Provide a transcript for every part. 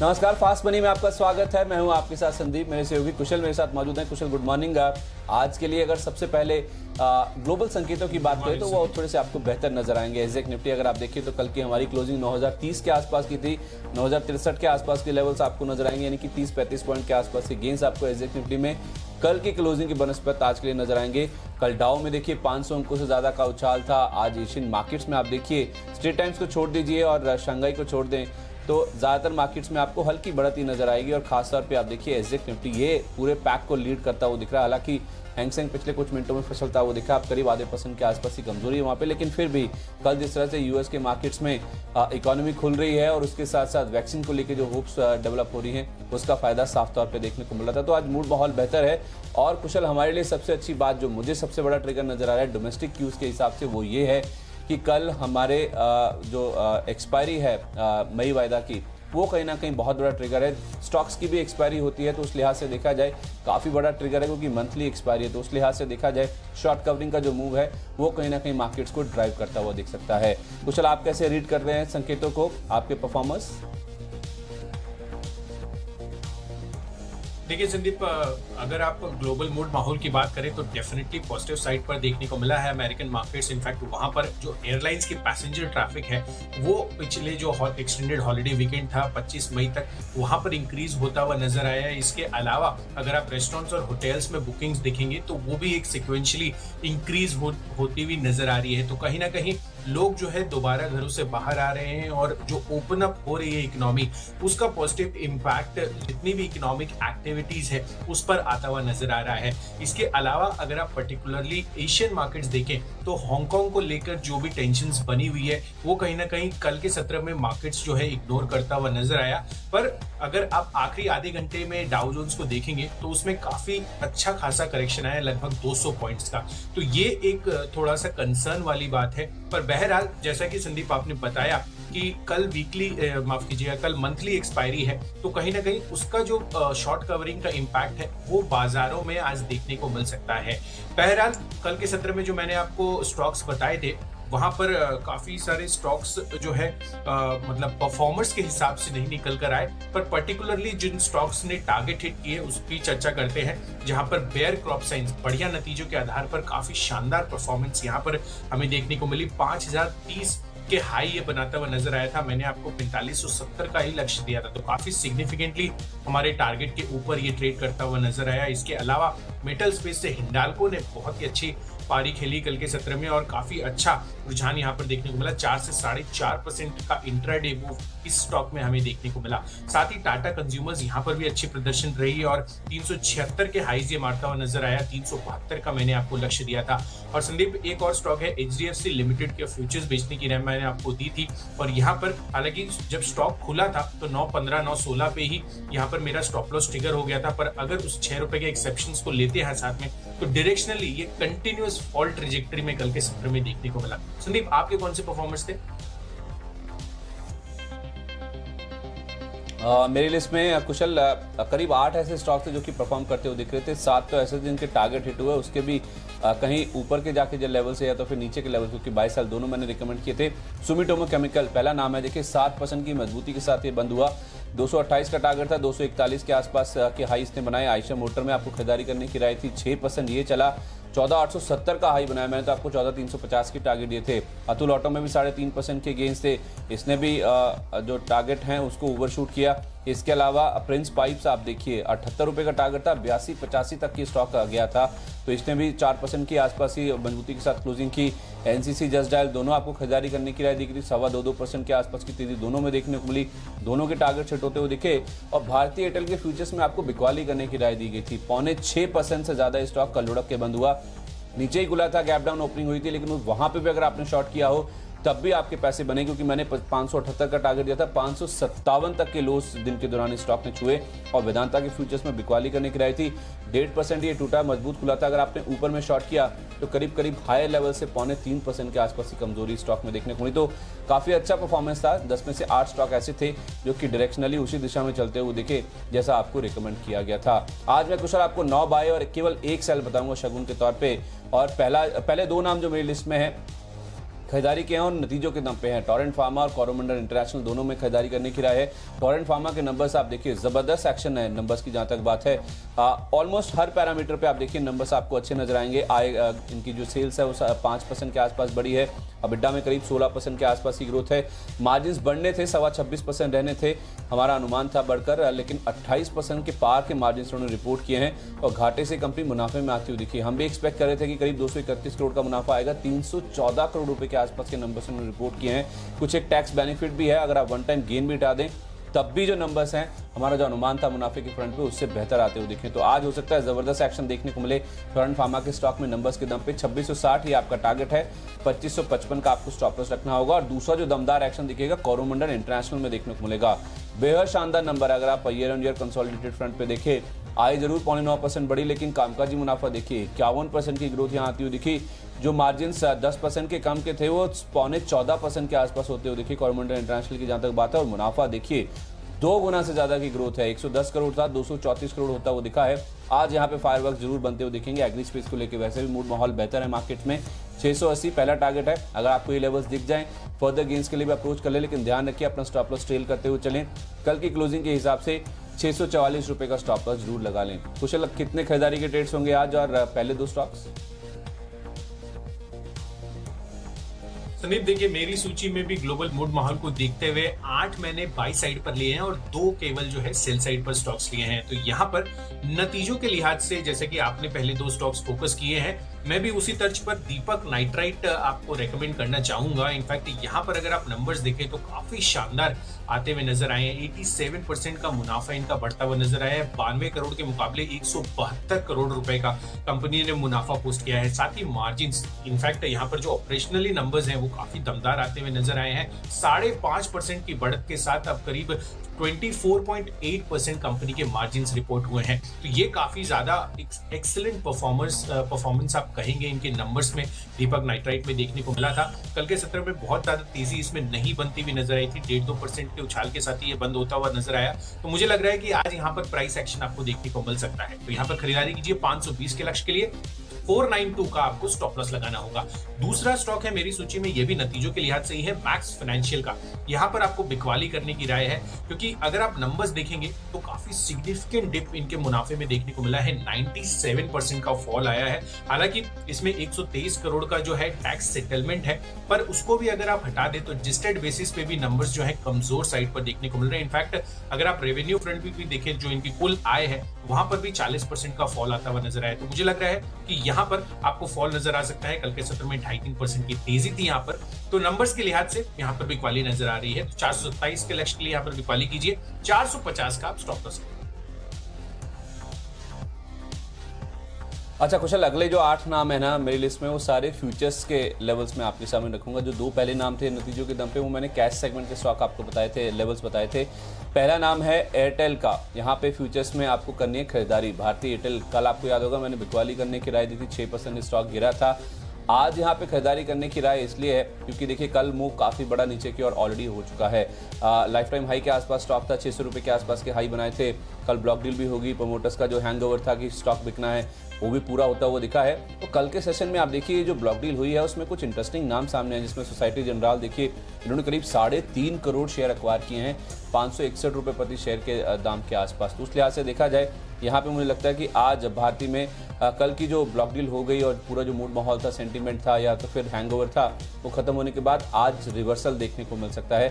नमस्कार, fast money में आपका स्वागत है। मैं हूं आपके साथ संदीप, मेरे सहयोगी कुशल मेरे साथ मौजूद हैं। कुशल, गुड मॉर्निंग। आज के लिए अगर सबसे पहले ग्लोबल संकेतों की बात करें तो वो थोड़े से आपको बेहतर नजर आएंगे। एग्जैक्ट निफ्टी अगर आप देखिए तो कल की हमारी क्लोजिंग 9030 के आसपास की थी, 9063 के आसपास के लेवल्स आपको नजर आएंगे, यानी कि 30-35 पॉइंट के आसपास के गेंस आपको एग्जैक्ट निफ्टी में कल की क्लोजिंग की बनस्पत आज के लिए नजर आएंगे। कल डाउ में देखिए 500 अंकों से ज्यादा का उछाल था। आज एशियन मार्केट्स में आप देखिए, स्ट्रेट टाइम्स को छोड़ दीजिए और शंघाई को छोड़ दें तो ज़्यादातर मार्केट्स में आपको हल्की बढ़त ही नजर आएगी। और खासतौर पे आप देखिए एग्जैक्ट निफ्टी ये पूरे पैक को लीड करता हुआ दिख रहा है। हालांकि हैंगसेंग पिछले कुछ मिनटों में फिसलता हुआ दिखा, आप करीब ½ % के आसपास की कमजोरी है वहाँ पे, लेकिन फिर भी कल जिस तरह से यूएस के मार्केट्स में इकोनॉमी खुल रही है और उसके साथ साथ वैक्सीन को लेकर जो होप्स डेवलप हो रही हैं उसका फायदा साफ तौर पे देखने को मिल रहा था। तो आज मूड माहौल बेहतर है। और कुशल, हमारे लिए सबसे अच्छी बात जो मुझे सबसे बड़ा ट्रिगर नजर आ रहा है डोमेस्टिक क्यूज के हिसाब से वो ये है कि कल हमारे जो एक्सपायरी है मई वायदा की, वो कहीं ना कहीं बहुत बड़ा ट्रिगर है। स्टॉक्स की भी एक्सपायरी होती है तो उस लिहाज से देखा जाए काफ़ी बड़ा ट्रिगर है, क्योंकि मंथली एक्सपायरी है। तो उस लिहाज से देखा जाए शॉर्ट कवरिंग का जो मूव है वो कहीं ना कहीं मार्केट्स को ड्राइव करता हुआ दिख सकता है। कुशल, आप कैसे रीड कर रहे हैं संकेतों को, आपके परफॉर्मेंस? देखिए संदीप, अगर आप ग्लोबल मूड माहौल की बात करें तो डेफिनेटली पॉजिटिव साइड पर देखने को मिला है अमेरिकन मार्केट्स। इनफैक्ट वहां पर जो एयरलाइंस की पैसेंजर ट्रैफिक है वो पिछले जो एक्सटेंडेड हॉलिडे वीकेंड था 25 मई तक, वहां पर इंक्रीज होता हुआ नजर आया है। इसके अलावा अगर आप रेस्टोरेंट्स और होटल्स में बुकिंग्स देखेंगे तो वो भी एक सिक्वेंशली इंक्रीज होती हुई नजर आ रही है। तो कहीं ना कहीं लोग जो है दोबारा घरों से बाहर आ रहे हैं और जो ओपन अप हो रही है इकोनॉमी, उसका पॉजिटिव इम्पैक्ट जितनी भी इकोनॉमिक एक्टिविटीज है उस पर आता हुआ नजर आ रहा है। इसके अलावा अगर आप पर्टिकुलरली एशियन मार्केट्स देखें तो हांगकांग को लेकर जो भी टेंशंस बनी हुई है वो कहीं ना कहीं कल के सत्र में मार्केट्स जो है इग्नोर करता हुआ नजर आया। पर अगर आप आखिरी आधे घंटे में डाउ जोन्स को देखेंगे तो उसमें काफी अच्छा खासा करेक्शन आया, लगभग 200 पॉइंट्स का। तो ये एक थोड़ा सा कंसर्न वाली बात है। पर बहरहाल जैसा कि संदीप आपने बताया कि कल कल मंथली एक्सपायरी है, तो कहीं ना कहीं उसका जो शॉर्ट कवरिंग का इम्पैक्ट है वो बाजारों में आज देखने को मिल सकता है। बहरहाल कल के सत्र में जो मैंने आपको स्टॉक्स बताए थे वहां पर काफी सारे स्टॉक्स जो है मतलब परफॉर्मर्स के हिसाब से नहीं निकल कर आए, पर पर्टिकुलरली जिन स्टॉक्स ने टारगेट हिट किए उसकी चर्चा करते हैं। जहां पर बेयर क्रॉप साइंस बढ़िया नतीजों के आधार पर काफी शानदार परफॉर्मेंस यहां पर हमें देखने को मिली। 5030 के हाई ये बनाता हुआ नजर आया था। मैंने आपको 4570 का ही लक्ष्य दिया था, तो काफी सिग्निफिकेंटली हमारे टारगेट के ऊपर ये ट्रेड करता हुआ नजर आया। इसके अलावा मेटल स्पेस से हिंडाल्को ने बहुत ही अच्छी पारी खेली कल के सत्र में और काफी अच्छा रुझान यहाँ पर देखने को मिला। 4 से 4.5% का इंट्राडे मूव इस स्टॉक में हमें देखने को मिला। साथ ही टाटा कंज्यूमर्स यहाँ पर भी अच्छी प्रदर्शन रही और 376 के हाईज ये मारता हुआ नजर आया। 372 का मैंने आपको लक्ष्य दिया था। और संदीप, एक और स्टॉक है HDFC लिमिटेड के फ्यूचर्स बेचने की मैंने आपको दी थी, और यहाँ पर हालांकि जब स्टॉक खुला था तो 9.15 9.16 पे ही यहाँ पर मेरा स्टॉप लॉस ट्रिगर हो गया था। पर अगर उस 6 रुपए के एक्सेप्शंस को लेते हैं साथ में तो डायरेक्शनली ये कंटिन्यूअस फॉल ट्रेजेक्टरी में कल के सत्र में देखने को मिला। संदीप, आपके कौन से परफॉर्मेंस थे? मेरी लिस्ट में कुशल करीब 8 ऐसे स्टॉक थे जो कि परफॉर्म करते हुए दिख रहे थे। 7 तो ऐसे जिनके टारगेट हिट हुए, उसके भी कहीं ऊपर के जाके जो लेवल से या तो फिर नीचे के लेवल, क्योंकि 22 साल दोनों मैंने रिकमेंड किए थे। सुमिटोमो केमिकल पहला नाम है, देखिए 7% की मजबूती के साथ ये बंद हुआ। 228 का टारगेट था, 241 के आसपास के हाई इसने बनाए। आयशा मोटर में आपको खरीदारी करने की राय थी, 6% ये चला। 14,870 का हाई बनाया, मैंने तो आपको 14,350 की टारगेट दिए थे। अतुल ऑटो में भी 3.5% के गेंस थे, इसने भी जो टारगेट हैं उसको ओवरशूट किया। इसके अलावा प्रिंस पाइप्स आप देखिए 78 रुपये का टारगेट था, 82-85 तक की स्टॉक गया था, तो इसने भी 4% के आसपास ही मजबूती के साथ क्लोजिंग की। एनसीसी जस्ट डायल दोनों आपको खरीदारी करने की राय दी गई थी, 2.25% के आसपास की तेजी दोनों में देखने को मिली, दोनों के टारगेट सेट होते हुए दिखे। और भारतीय एयरटेल के फ्यूचर्स में आपको बिकवाली करने की राय दी गई थी। 6.25% से ज्यादा स्टॉक कल लुढ़क के बंद हुआ। नीचे ही खुला था, गैप डाउन ओपनिंग हुई थी, लेकिन वहां पे भी अगर आपने शॉर्ट किया हो तब भी आपके पैसे बने, क्योंकि मैंने 578 का टारगेट दिया था। 557 तक के लोस दिन के दौरान स्टॉक ने छुए और वेदांता के फ्यूचर्स में बिकवाली करने की राय थी। 1.5% ये टूटा, मजबूत खुला था। अगर आपने ऊपर में शॉर्ट किया तो करीब हायर लेवल से 3.25% के आसपास की कमजोरी स्टॉक में देखने को मिली। तो काफी अच्छा परफॉर्मेंस था। 10 में से 8 स्टॉक ऐसे थे जो कि डायरेक्शनली उसी दिशा में चलते हुए दिखे जैसा आपको रिकमेंड किया गया था। आज मैं कुशल आपको 9 बाय और केवल 1 सेल बताऊंगा शगुन के तौर पे। और पहले 2 नाम जो मेरी लिस्ट में है खरीदारी के हैं और नतीजों के दम पे हैं। टोरेंट फार्मा और कोरोमंडल इंटरनेशनल दोनों में खरीदारी करने की राय है। टोरेंट फार्मा के नंबर्स आप देखिए, जबरदस्त एक्शन है नंबर्स की जहां तक बात है। ऑलमोस्ट हर पैरामीटर पे आप देखिए नंबर्स आपको अच्छे नजर आएंगे। इनकी जो सेल्स है वो 5% के आसपास बढ़ी है। अबिड्डा में करीब 16% के आसपास की ग्रोथ है। मार्जिन्स बढ़ने थे, 26.25% रहने थे, हमारा अनुमान था बढ़कर, लेकिन 28% के पार के मार्जिन्स उन्होंने रिपोर्ट किए हैं और घाटे से कंपनी मुनाफे में आती हुई दिखी। हम भी एक्सपेक्ट कर रहे थे कि करीब 231 करोड़ का मुनाफा आएगा। 314 करोड़ रुपए के आसपास के नंबर्स उन्होंने रिपोर्ट किए हैं। कुछ एक टैक्स बेनिफिट भी है, अगर आप वन टाइम गेन भी हटा दें तब भी जो नंबर्स हैं, हमारा जो अनुमान था मुनाफे के फ्रंट पे उससे बेहतर आते हुए दिखे। तो आज हो सकता है जबरदस्त एक्शन देखने को मिले टोरेंट फार्मा के स्टॉक में नंबर्स के दम पे। 2660 ये आपका टारगेट है, 2555 का आपको स्टॉप लॉस रखना होगा। और दूसरा जो दमदार एक्शन दिखेगा कोरोमंडल इंटरनेशनल में देखने को मिलेगा। बेहद शानदार नंबर है। अगर आप year on year consolidated front पे देखें, आय जरूर 9.9% बढ़ी, लेकिन कामकाजी मुनाफा देखिए 51% की ग्रोथ यहाँ आती हुई दिखी। जो मार्जिन 10% के कम के थे वो 14.25% के आसपास होते हुए दिखी कोरोमंडल इंटरनेशनल की जहां तक बात है। और मुनाफा देखिए 2 गुना से ज्यादा की ग्रोथ है। 110 करोड़ था, 234 करोड़ होता वो दिखा है। आज यहाँ पे फायरवर्क्स जरूर बनते हुए दिखेंगे। एग्री स्पेस को लेकर वैसे भी मूड माहौल बेहतर है मार्केट में। 680 पहला टारगेट है। अगर आपको ये लेवल्स दिख जाएं, फर्दर गेंस के लिए भी अप्रोच कर ले, लेकिन ध्यान रखिए अपना स्टॉप लॉस ट्रेल करते हुए चलें। कल की क्लोजिंग के हिसाब से 644 रुपए का स्टॉप लॉस जरूर लगा लें। कुशल, कितने खरीदारी के ट्रेड्स होंगे आज और पहले 2 स्टॉक्स? संदीप देखिए, मेरी सूची में भी ग्लोबल मूड माहौल को देखते हुए 8 मैंने बाई साइड पर लिए हैं और 2 केवल जो है सेल साइड पर स्टॉक्स लिए हैं। तो यहाँ पर नतीजों के लिहाज से जैसे कि आपने पहले 2 स्टॉक्स फोकस किए हैं, मैं भी उसी तर्ज पर दीपक नाइट्राइट आपको रेकमेंड करना चाहूंगा। इनफैक्ट यहाँ पर अगर आप नंबर्स देखें तो काफी शानदार आते हुए नजर आए हैं। 87% का मुनाफा इनका बढ़ता हुआ नजर आया है। 92 करोड़ के मुकाबले 172 करोड़ रुपए का कंपनी ने मुनाफा पोस्ट किया है। साथ ही मार्जिन, इनफैक्ट यहाँ पर जो ऑपरेशनली नंबर्स हैं वो काफी दमदार आते हुए नजर आए हैं। 5.5% की बढ़त के साथ अब करीब 24.8% कंपनी के मार्जिन्स रिपोर्ट हुए हैं। तो ये काफी ज्यादा एक्सीलेंट परफॉर्मेंस आप कहेंगे इनके नंबर्स में दीपक नाइट्राइट में देखने को मिला था। कल के सत्र में बहुत ज्यादा तेजी इसमें नहीं बनती हुई नजर आई थी। 1.5-2% के उछाल के साथ ही ये बंद होता हुआ नजर आया। तो मुझे लग रहा है कि आज यहाँ पर प्राइस एक्शन आपको देखने को मिल सकता है। तो यहाँ पर खरीदारी कीजिए 520 के लक्ष्य के लिए। 492 का आपको स्टॉप लॉस लगाना होगा। दूसरा स्टॉक है मेरी सूची में, ये भी नतीजों के लिहाज से ही है, मैक्स फाइनेंशियल का। यहाँ पर आपको बिकवाली करने की राय है, क्योंकि अगर आप नंबर्स देखेंगे तो काफी सिग्निफिकेंट डिप इनके मुनाफे में देखने को मिला है। 97% का फॉल आया है। हालांकि इसमें 123 करोड़ का जो है टैक्स सेटलमेंट है, पर उसको भी अगर आप हटा दे तो एडजस्टेड बेसिस पे भी नंबर्स जो है कमजोर साइड पर देखने को मिल रहे हैं। इनफैक्ट अगर आप रेवेन्यू फ्रंट भी देखें, जो इनकी कुल आय है वहां पर भी 40% का फॉल आता हुआ नजर आया। तो मुझे लग रहा है कि यहाँ पर आपको फॉल नजर आ सकता है। कल के सत्र में 2.5-3% की तेजी थी यहाँ पर। तो नंबर्स के लिहाज से यहाँ पर बिकवाली नजर आ रही है। तो 427 के लक्ष्य के लिए यहाँ पर बिकवाली कीजिए। 450 का आप स्टॉप लॉस। अच्छा कुशल, अगले जो 8 नाम है ना मेरी लिस्ट में, वो सारे फ्यूचर्स के लेवल्स में आपके सामने रखूंगा। जो 2 पहले नाम थे नतीजों के दम पे, वो मैंने कैश सेगमेंट के स्टॉक आपको बताए थे, लेवल्स बताए थे। पहला नाम है एयरटेल का। यहाँ पे फ्यूचर्स में आपको करनी है खरीदारी। भारतीय एयरटेल, कल आपको याद होगा मैंने बिकवाली करने की राय दी थी, 6% स्टॉक गिरा था। आज यहाँ पे खरीदारी करने की राय इसलिए है क्योंकि देखिए कल मूव काफ़ी बड़ा नीचे की ओर ऑलरेडी हो चुका है। लाइफ टाइम हाई के आसपास स्टॉक था, 600 रुपये के आसपास के हाई बनाए थे। कल ब्लॉक डील भी होगी। प्रमोटर्स का जो हैंगओवर था कि स्टॉक बिकना है, वो भी पूरा होता हुआ दिखा है। तो कल के सेशन में आप देखिए जो ब्लॉक डील हुई है उसमें कुछ इंटरेस्टिंग नाम सामने हैं, जिसमें सोसाइटी जनरल देखिए इन्होंने करीब 3.5 करोड़ शेयर एक्वायर किए हैं 561 रुपये प्रति शेयर के दाम के आसपास। तो उस लिहाज से देखा जाए यहाँ पे मुझे लगता है कि आज भारती में कल की जो ब्लॉक डील हो गई और पूरा जो मूड माहौल था, सेंटीमेंट था या तो फिर हैंगओवर था, वो खत्म होने के बाद आज रिवर्सल देखने को मिल सकता है।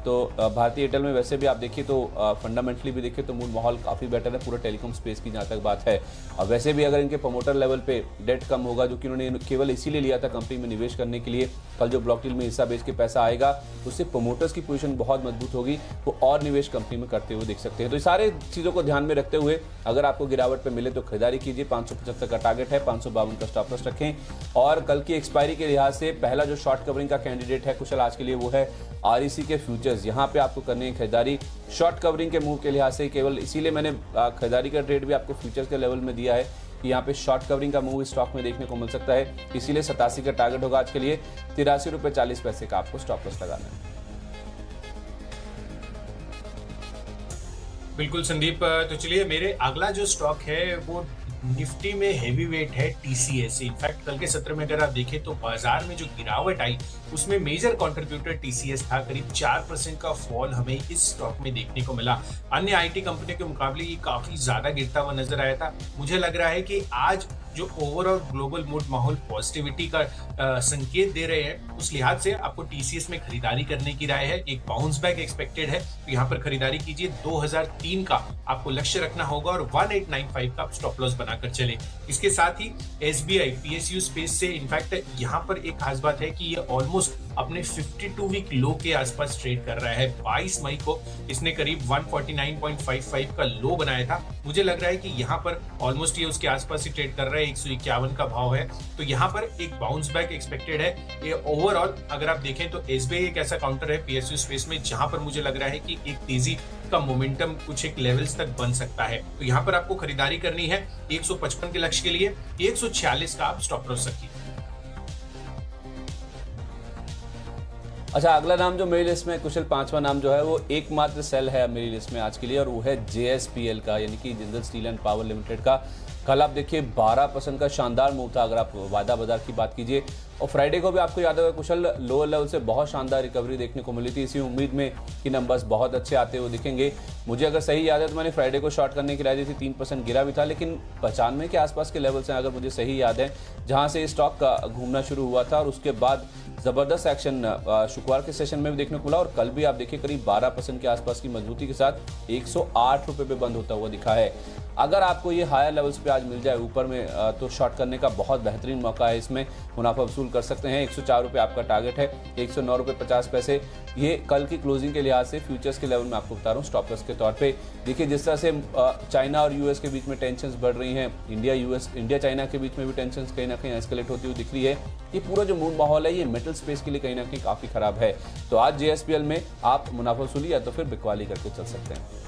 तो भारतीय एयरटेल में वैसे भी आप देखिए तो फंडामेंटली भी देखिए तो मूड माहौल काफ़ी बेटर है पूरा टेलीकॉम स्पेस की जहाँ तक बात है। और वैसे भी अगर इनके प्रमोटर लेवल पे डेट कम होगा, जो कि उन्होंने केवल इसीलिए लिया था कंपनी में निवेश करने के लिए, कल जो ब्लॉक डील में हिस्सा बेच के पैसा आएगा उससे प्रमोटर्स की पोजीशन बहुत मजबूत होगी, वो और निवेश कंपनी में करते हुए देख सकते हैं। तो ये सारे चीज़ों को ध्यान में रखते हुए अगर आपको गिरावट पे मिले तो खरीदारी कीजिए। 575 का टारगेट है, 552 का स्टॉप लॉस रखें। और कल की एक्सपायरी के लिहाज से पहला जो शॉर्ट कवरिंग का कैंडिडेट है कुशल आज के लिए, वो है REC के फ्यूचर्स। यहाँ पे आपको करनी है खरीदारी शॉर्ट कवरिंग के मूव के लिहाज से। केवल इसीलिए मैंने खरीदारी का रेट भी आपको फ्यूचर्स के लेवल में दिया है कि यहाँ पे शॉर्ट कवरिंग का मूव स्टॉक में देखने को मिल सकता है। इसीलिए 87 का टारगेट होगा आज के लिए। 83 रुपये 40 पैसे का आपको स्टॉप लॉस लगाना है। बिल्कुल संदीप, तो चलिए मेरे अगला जो स्टॉक है वो निफ्टी में हेवी वेट है टीसीएस। इनफैक्ट कल के सत्र में अगर आप देखें तो बाजार में जो गिरावट आई उसमें मेजर कंट्रीब्यूटर टीसीएस था। करीब 4% का फॉल हमें इस स्टॉक में देखने को मिला। अन्य आईटी कंपनियों के मुकाबले ये काफी ज्यादा गिरता हुआ नजर आया था। मुझे लग रहा है कि आज जो ओवरऑल ग्लोबल मूड माहौल पॉजिटिविटी का संकेत दे रहे हैं, उस लिहाज से आपको टीसीएस में खरीदारी करने की राय है। एक बाउंस बैक एक्सपेक्टेड है, तो यहाँ पर खरीदारी कीजिए। 2003 का आपको लक्ष्य रखना होगा और 1895 का स्टॉप लॉस बनाकर चले। इसके साथ ही एसबीआई पीएसयू स्पेस से इनफैक्ट यहाँ पर एक खास बात है कि ये ऑलमोस्ट अपने 52 वीक लो के आसपास ट्रेड कर रहा है। 22 मई को इसने करीब 149.55 का लो बनाया था। मुझे लग रहा है कि यहाँ पर ऑलमोस्ट ये उसके आसपास ही ट्रेड कर रहा है। 151 का भाव है, तो यहाँ पर एक बाउंस बैक एक्सपेक्टेड है। ये ओवरऑल अगर आप देखें तो एसबीआई एक ऐसा काउंटर है पीएसयू स्पेस में जहां पर मुझे लग रहा है कि एक तेजी का मोमेंटम कुछ एक लेवल्स तक बन सकता है। तो यहाँ पर आपको खरीदारी करनी है 155 के लक्ष्य के लिए। 146 का आप स्टॉप लॉस रखिए। अच्छा, अगला नाम जो मेरी लिस्ट में कुशल, पांचवा नाम जो है वो एकमात्र सेल है मेरी लिस्ट में आज के लिए, और वो है जेएसपीएल का, यानी कि Jindal steel and power limited का। कल आप देखिए 12% का शानदार मूव था अगर आप वायदा बाजार की बात कीजिए। और फ्राइडे को भी आपको याद होगा कुशल, लोअर लेवल से बहुत शानदार रिकवरी देखने को मिली थी, इसी उम्मीद में कि नंबर्स बहुत अच्छे आते हुए दिखेंगे। मुझे अगर सही याद है तो मैंने फ्राइडे को शॉर्ट करने की राय दी थी, 3% गिरा भी था, लेकिन 95 के आसपास के लेवल्स हैं अगर मुझे सही याद है, जहां से स्टॉक का घूमना शुरू हुआ था। और उसके बाद जबरदस्त एक्शन शुक्रवार के सेशन में भी देखने को मिला, और कल भी आप देखिए करीब 12% के आसपास की मजबूती के साथ 108 रुपये पे बंद होता हुआ दिखा है। अगर आपको ये हायर लेवल्स पे आज मिल जाए ऊपर में, तो शॉर्ट करने का बहुत बेहतरीन मौका है। इसमें मुनाफा वसूल कर सकते हैं। 104 रुपये आपका टारगेट है, 109 रुपये 50 पैसे ये कल की क्लोजिंग के लिहाज से फ्यूचर्स के लेवल में आपको बता रहा हूँ स्टॉप लॉस के तौर पे। देखिए जिस तरह से चाइना और यूएस के बीच में टेंशंस बढ़ रही हैं, इंडिया चाइना के बीच में भी टेंशंस कहीं ना कहीं एस्केलेट होती हुई दिख रही है। ये पूरा जो मूड माहौल है ये मेटल स्पेस के लिए कहीं ना कहीं काफ़ी खराब है। तो आज जेएसपीएल में आप मुनाफा वसूली या तो फिर बिकवाली करके चल सकते हैं।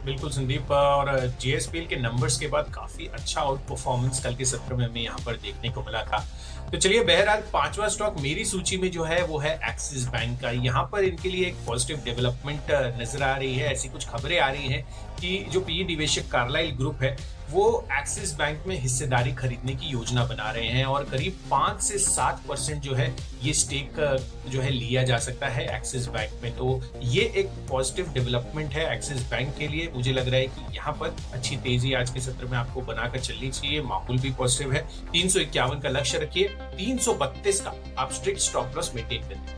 बिल्कुल संदीप, और जेएसपीएल के नंबर्स के बाद काफी अच्छा आउट परफॉर्मेंस कल के सत्र में हमें यहाँ पर देखने को मिला था। तो चलिए, बहरहाल पांचवा स्टॉक मेरी सूची में जो है वो है एक्सिस बैंक का। यहाँ पर इनके लिए एक पॉजिटिव डेवलपमेंट नजर आ रही है। ऐसी कुछ खबरें आ रही हैं कि जो पीई निवेशक कार्लाइल ग्रुप है वो एक्सिस बैंक में हिस्सेदारी खरीदने की योजना बना रहे हैं, और करीब 5 से 7% जो है ये स्टेक जो है लिया जा सकता है एक्सिस बैंक में। तो ये एक पॉजिटिव डेवलपमेंट है एक्सिस बैंक के लिए। मुझे लग रहा है कि यहाँ पर अच्छी तेजी आज के सत्र में आपको बनाकर चलनी चाहिए। माहौल भी पॉजिटिव है। 351 का लक्ष्य रखिए, 332 का आप स्ट्रिक्ट स्टॉप लॉस मेंटेन करिए।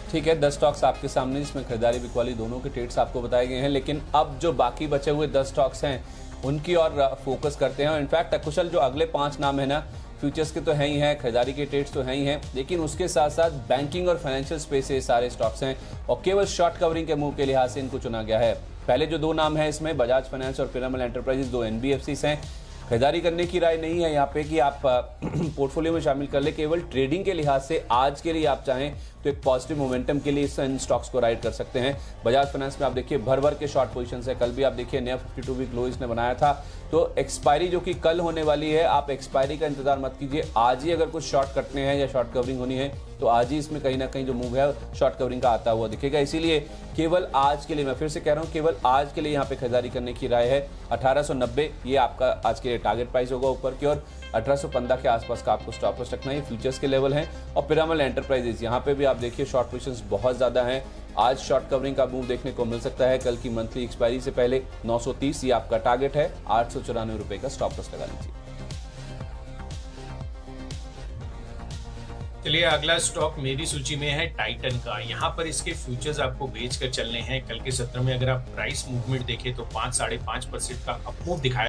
ठीक है, 10 स्टॉक्स आपके सामने जिसमें खरीदारी बिकवाली दोनों के ट्रेड्स आपको बताए गए हैं, लेकिन अब जो बाकी बचे हुए 10 स्टॉक्स हैं उनकी और फोकस करते हैं। और इनफैक्ट कुशल जो अगले 5 नाम है ना, फ्यूचर्स के तो हैं ही हैं, खरीदारी के ट्रेड्स तो हैं ही हैं, लेकिन उसके साथ साथ बैंकिंग और फाइनेंशियल स्पेस से सारे स्टॉक्स हैं, और केवल शॉर्ट कवरिंग के मूव के लिहाज से इनको चुना गया है। पहले जो 2 नाम हैं इसमें बजाज फाइनेंस और पिरामल एंटरप्राइजेज, 2 एनबीएफसीज हैं। खरीदारी करने की राय नहीं है यहाँ पे कि आप पोर्टफोलियो में शामिल कर ले। केवल ट्रेडिंग के लिहाज से आज के लिए आप चाहें तो एक पॉजिटिव मोमेंटम के लिए इन स्टॉक्स को राइड कर सकते हैं। बजाज फाइनेंस में आप देखिए भर के शॉर्ट पोजीशन है। कल भी आप देखिए नया 52 वीक लो इसने बनाया था। तो एक्सपायरी जो कि कल होने वाली है, आप एक्सपायरी का इंतजार मत कीजिए। आज ही अगर कुछ शॉर्ट कटने हैं या शॉर्ट कवरिंग होनी है तो आज ही इसमें कहीं ना कहीं जो मूव है शॉर्ट कवरिंग का आता हुआ दिखेगा। इसीलिए केवल आज के लिए, मैं फिर से कह रहा हूँ, केवल आज के लिए यहाँ पे खरीदारी करने की राय है। 1890 ये आपका आज के लिए टारगेट प्राइस होगा ऊपर की ओर। 1815 के आसपास का आपको स्टॉप लॉस रखना है। फ्यूचर्स के लेवल हैं। और पिरामल एंटरप्राइजेज यहाँ पे भी आप देखिए शॉर्ट पोजीशंस बहुत ज़्यादा हैं। आज शॉर्ट कवरिंग का मूव देखने को मिल सकता है। कल की मंथली एक्सपायरी से पहले 930 ये आपका टारगेट है। 894 रुपये का स्टॉप लॉस लगा लीजिए। चलिए, अगला स्टॉक मेरी सूची में है टाइटन का। यहाँ पर इसके फ्यूचर्स आपको बेच कर चलने हैं। कल के सत्र में अगर आप प्राइस मूवमेंट देखें तो 5-5.5% का अपमूव दिखाया,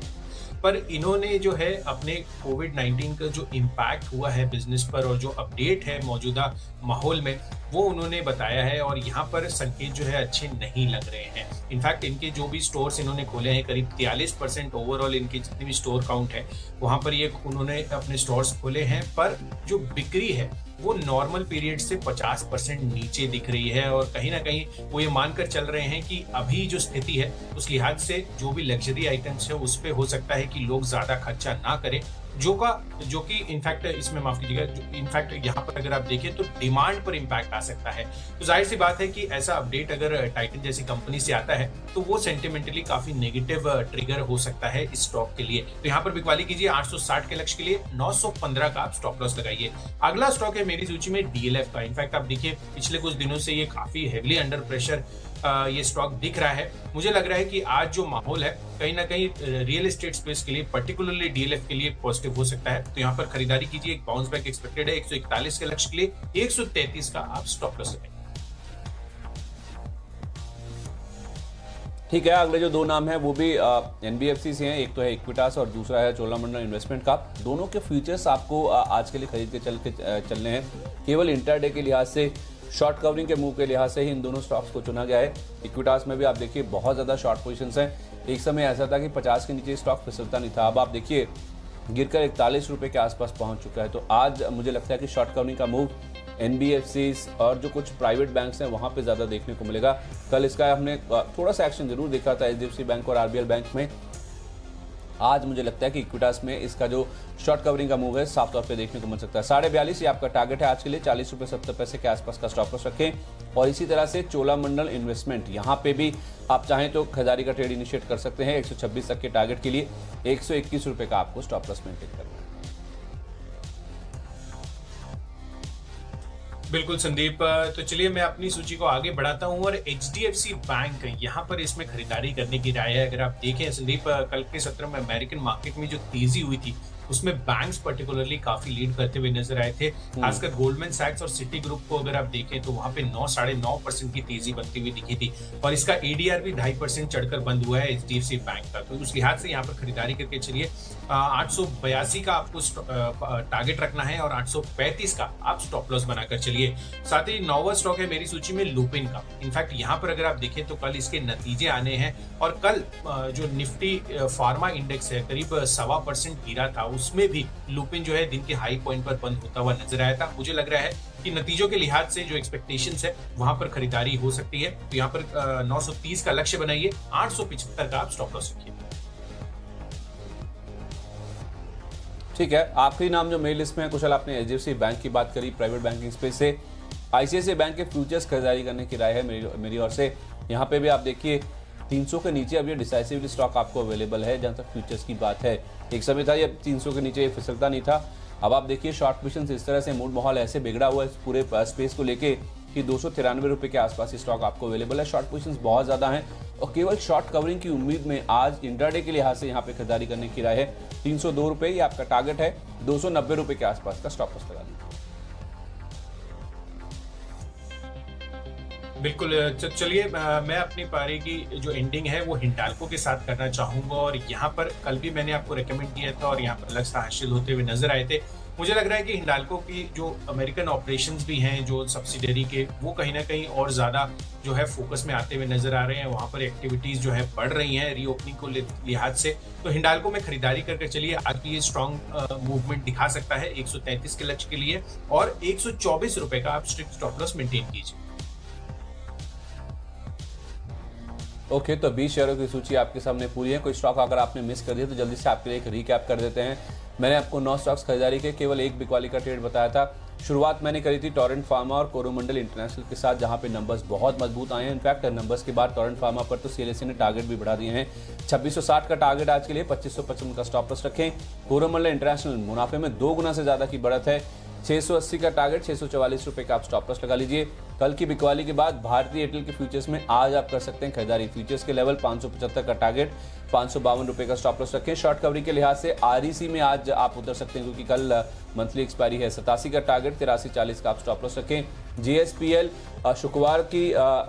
पर इन्होंने जो है अपने कोविड-19 का जो इम्पैक्ट हुआ है बिजनेस पर और जो अपडेट है मौजूदा माहौल में, वो उन्होंने बताया है, और यहाँ पर संकेत जो है अच्छे नहीं लग रहे हैं। इनफैक्ट इनके जो भी स्टोर्स इन्होंने खोले हैं, करीब 43% ओवरऑल इनकी जितनी भी स्टोर काउंट है वहाँ पर ये उन्होंने अपने स्टोर्स खोले हैं, पर जो बिक्री है वो नॉर्मल पीरियड से 50% नीचे दिख रही है। और कहीं ना कहीं वो ये मानकर चल रहे हैं कि अभी जो स्थिति है उस लिहाज से जो भी लग्जरी आइटम्स है उस पे हो सकता है कि लोग ज्यादा खर्चा ना करें। जो कि इनफैक्ट इसमें माफ कीजिएगा, इनफैक्ट यहाँ पर अगर आप देखें तो डिमांड पर इंपैक्ट आ सकता है। तो जाहिर सी बात है कि ऐसा अपडेट अगर टाइटन जैसी कंपनी से आता है तो वो सेंटिमेंटली काफी नेगेटिव ट्रिगर हो सकता है इस स्टॉक के लिए। तो यहाँ पर बिकवाली कीजिए 860 के लक्ष्य के लिए 915 का आप स्टॉप लॉस लगाइए। अगला स्टॉक है मेरी सूची में डीएलएफ का। इनफैक्ट आप देखिए पिछले कुछ दिनों से ये काफी हेवीली अंडर प्रेशर ये स्टॉक दिख रहा है। मुझे लग रहा है कि आज जो माहौल है कहीं ना कहीं रियल एस्टेट स्पेस के लिए, पर्टिकुलरली डीएलएफ के लिए पॉजिटिव हो सकता है। तो यहाँ पर खरीदारी कीजिए, एक बाउंस बैक एक्सपेक्टेड है। 141 के लक्ष्य के लिए 133 का आप स्टॉप लॉस लगाइए। ठीक है, अगले जो दो नाम है वो भी एनबीएफसी से हैं। एक तो है इक्विटास और दूसरा है चोलामंडलम इन्वेस्टमेंट का। दोनों के फ्यूचर्स आपको आज के लिए खरीद के चलने हैं। केवल इंटरडे के लिहाज से, शॉर्ट कवरिंग के मूव के लिहाज से ही इन दोनों स्टॉक्स को चुना गया है। इक्विटास में भी आप देखिए बहुत ज़्यादा शॉर्ट पोजीशंस हैं। एक समय ऐसा था कि 50 के नीचे स्टॉक फिसलता नहीं था। अब आप देखिए गिरकर 41 रुपये के आसपास पहुंच चुका है। तो आज मुझे लगता है कि शॉर्ट कवरिंग का मूव एनबीएफसीज और जो कुछ प्राइवेट बैंक्स हैं वहाँ पे ज़्यादा देखने को मिलेगा। कल इसका हमने थोड़ा सा एक्शन जरूर देखा था एचडीएफसी बैंक और आरबीएल बैंक में। आज मुझे लगता है कि इक्विटास में इसका जो शॉर्ट कवरिंग का मूव है साफ तौर पे देखने को मिल सकता है। 42.5 ये आपका टारगेट है आज के लिए। 40 रुपये 70 पैसे के आसपास का स्टॉप लॉस रखें। और इसी तरह से चोलामंडलम इन्वेस्टमेंट, यहाँ पे भी आप चाहें तो खरीदारी का ट्रेड इनिशिएट कर सकते हैं। 126 तक के टारगेट के लिए 121 रुपये का आपको स्टॉप लॉस मेंटेन करना है। बिल्कुल संदीप, तो चलिए मैं अपनी सूची को आगे बढ़ाता हूं और एचडीएफसी बैंक यहाँ पर इसमें खरीदारी करने की राय है। अगर आप देखें संदीप, कल के सत्र में अमेरिकन मार्केट में जो तेजी हुई थी उसमें बैंक्स पर्टिकुलरली काफी लीड करते हुए नजर आए थे। खासकर गोल्डमैन सैक्स और सिटी ग्रुप को अगर आप देखें तो वहां पे 9-9.5% की तेजी बनती हुई दिखी थी और इसका एडीआर भी 2.5% चढ़कर बंद हुआ है एचडीएफसी बैंक का। तो उस लिहाज से यहाँ पर खरीदारी करके चलिए 882 का आपको टारगेट रखना है और 835 का आप स्टॉप लॉस बनाकर चलिए। साथ ही नौवां स्टॉक है मेरी सूची में लुपिन का। इनफैक्ट यहाँ पर अगर आप देखें तो कल इसके नतीजे आने हैं और कल जो निफ्टी फार्मा इंडेक्स है करीब 1.25% गिरा था, उसमें भी लुपिन जो है दिन के हाई पॉइंट पर बंद होता हुआ नजर आया था। मुझे लग रहा है कि नतीजों के लिहाज से जो एक्सपेक्टेशंस है वहां पर खरीदारी हो सकती है। तो यहाँ पर 930 का लक्ष्य बनाइए, 875 का आप स्टॉप लॉस रखिए। ठीक है, आखिरी नाम जो मेरी लिस्ट में है कुशल, आपने एचडीएफसी बैंक की बात करी, प्राइवेट बैंकिंग स्पेस से आईसीआईसीआई बैंक के फ्यूचर्स खरीदारी करने की राय है मेरी ओर से। यहाँ पे भी आप देखिए 300 के नीचे अब ये डिसाइसिवली स्टॉक आपको अवेलेबल है जहां तक फ्यूचर्स की बात है। एक समय था ये 300 के नीचे ये फिसलता नहीं था। अब आप देखिए शॉर्ट पोजीशंस इस तरह से, मूड माहौल ऐसे बिगड़ा हुआ है इस पूरे स्पेस को लेके कि 293 रुपये के आसपास ये स्टॉक आपको अवेलेबल है। शॉर्ट पोजीशंस बहुत ज़्यादा हैं और केवल शॉर्ट कवरिंग की उम्मीद में आज इंट्राडे के लिहाज से यहाँ पे खरीदारी करने की राय है। 302 रुपये ये आपका टारगेट है, 290 रुपये के आसपास का स्टॉप लॉस लगा दीजिए। बिल्कुल, चलिए मैं अपनी पारी की जो एंडिंग है वो हिंडाल्को के साथ करना चाहूंगा और यहाँ पर कल भी मैंने आपको रेकमेंड किया था और यहाँ पर लक्ष्य हासिल होते हुए नजर आए थे। मुझे लग रहा है कि हिंडाल्को की जो अमेरिकन ऑपरेशंस भी हैं जो सब्सिडरी के, वो कहीं ना कहीं और ज़्यादा जो है फोकस में आते हुए नजर आ रहे हैं। वहाँ पर एक्टिविटीज़ जो है बढ़ रही हैं रीओपनिंग को लिहाज से। तो हिंडाल्को में खरीदारी करके चलिए, आज भी ये स्ट्रॉन्ग मूवमेंट दिखा सकता है 133 के लक्ष्य के लिए और 124 रुपये का आप स्ट्रिक्ट स्टॉप लॉस मेंटेन कीजिए। ओके, तो 20 शेयरों की सूची आपके सामने पूरी है। कोई स्टॉक अगर आपने मिस कर दिया तो जल्दी से आपके लिए एक रिकैप कर देते हैं। मैंने आपको 9 स्टॉक्स खरीदारी के, केवल एक बिकवाली का ट्रेड बताया था। शुरुआत मैंने करी थी टोरेंट फार्मा और कोरोमंडल इंटरनेशनल के साथ, जहां पे नंबर्स बहुत मजबूत आए हैं। इनफैक्ट नंबर्स के बाद टोरेंट फार्मा पर तो सीएलएसए ने टारगेट भी बढ़ा दिए हैं। 2660 का टारगेट आज के लिए, 2555 का स्टॉप लॉस रखें। कोरोमंडल इंटरनेशनल मुनाफे में 2 गुना से ज्यादा की बढ़त है। 680 का टारगेट, 644 रुपये का आप स्टॉप लॉस लगा लीजिए। कल की बिकवाली के बाद भारतीय एयरटेल के फ्यूचर्स में आज आप कर सकते हैं खरीदारी। फ्यूचर्स के लेवल 575 का टारगेट, 552 रुपये का स्टॉप लॉस रखें। शॉर्ट कवरिंग के लिहाज से आरईसी में आज आप उतर सकते हैं क्योंकि कल मंथली एक्सपायरी है। 87 का टारगेट, 8340 का आप स्टॉप लॉस रखें। जीएसपीएल शुक्रवार की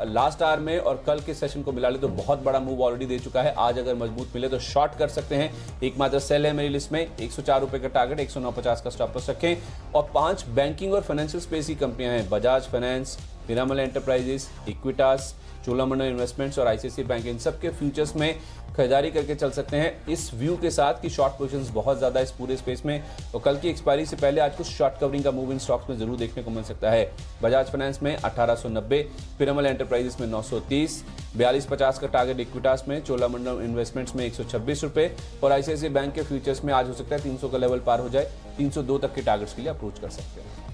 लास्ट आवर में और कल के सेशन को मिला ले तो बहुत बड़ा मूव ऑलरेडी दे चुका है। आज अगर मजबूत मिले तो शॉर्ट कर सकते हैं। एकमात्र सेल है मेरी लिस्ट में, 104 रुपये का टारगेट, 109.50 का स्टॉप लॉस रखें। और 5 बैंकिंग और फाइनेंशियल स्पेस की कंपनियां हैं, Bajaj finance, Piramal enterprises, Equitas, Cholamandalam investments और आईसीआईसीआई बैंक, इन सब के फ्यूचर्स में खरीदारी करके चल सकते हैं इस व्यू के साथ कि शॉर्ट पोजीशंस बहुत ज्यादा इस पूरे स्पेस में, और कल की एक्सपायरी से पहले आज कुछ शॉर्ट कवरिंग का मूव इन स्टॉक्स में जरूर देखने को मिल सकता है। बजाज फाइनेंस में 1890, पीरामल एंटरप्राइजेस में 930, 4250 का टारगेट इक्विटास में, चोलामंडलम इन्वेस्टमेंट्स में 126 रुपए और आईसीआईसीआई बैंक के फ्यूचर्स में आज हो सकता है 300 का लेवल पार हो जाए, 302 तक के टारगेट्स के लिए अप्रोच कर सकते हैं।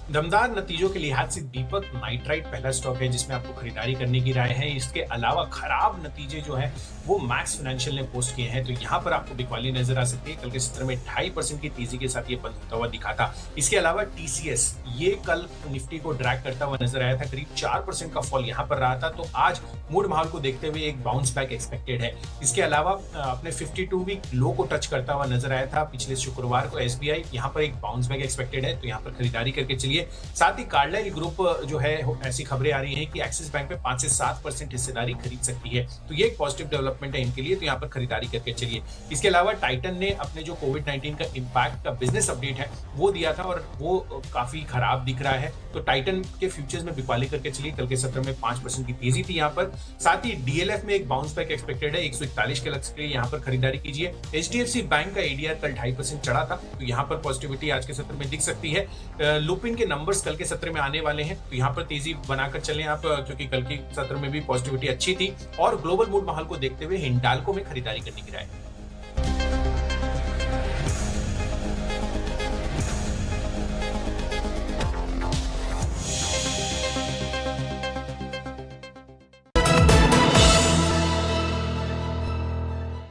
दमदार नतीजों के लिहाज से दीपक नाइट्राइट पहला स्टॉक है जिसमें आपको खरीदारी करने की राय है। इसके अलावा खराब नतीजे जो है वो मैक्स फाइनेंशियल ने पोस्ट किए हैं, तो यहाँ पर आपको बिकवाली नजर आ सकती है। कल के सत्र में 2.5% की तेजी के साथ ये बंद होता हुआ दिखा था। इसके अलावा टीसीएस ये कल निफ्टी को ड्रैग करता हुआ नजर आया था, करीब 4% का फॉल यहाँ पर रहा था, तो आज मूड माहौल को देखते हुए एक बाउंस बैक एक्सपेक्टेड है। इसके अलावा अपने 52 वीक लो को टच करता हुआ नजर आया था पिछले शुक्रवार को एसबीआई, यहाँ पर एक बाउंस बैक एक्सपेक्टेड है, तो यहाँ पर खरीदारी करके चलिए। साथ ही कार्लाइल ग्रुप जो है ऐसी खबरें आ रही हैं कि एक्सिस बैंक में 5 से 7% हिस्सेदारी खरीद सकती है, तो ये एक पॉजिटिव डेवलपमेंट है इनके लिए, तो यहाँ पर खरीदारी करके चलिए। इसके अलावा टाइटन ने अपने जो कोविड-19 का इंपैक्ट का बिजनेस अपडेट है वो दिया था और वो काफी खराब दिख रहा है, तो टाइटन के फ्यूचर्स में बिकवाली करके चलिए। कल के सत्र में 5% की तेजी थी यहाँ पर। साथ ही डीएलएफ में एक बाउंस बैक एक्सपेक्टेड है, 141 के लक्ष्य के लिए यहाँ पर खरीदारी कीजिए। एचडीएफसी बैंक का एडीआर कल 2.5% चढ़ा था, तो यहाँ पर पॉजिटिविटी आज के सत्र में दिख सकती है। लुपिन के नंबर्स कल के सत्र में आने वाले हैं, तो यहाँ पर तेजी बनाकर चलें आप, क्योंकि कल के सत्र में भी पॉजिटिविटी अच्छी थी। और ग्लोबल मूड माहौल को देखते हुए हिंडाल्को में खरीदारी करने की राय है।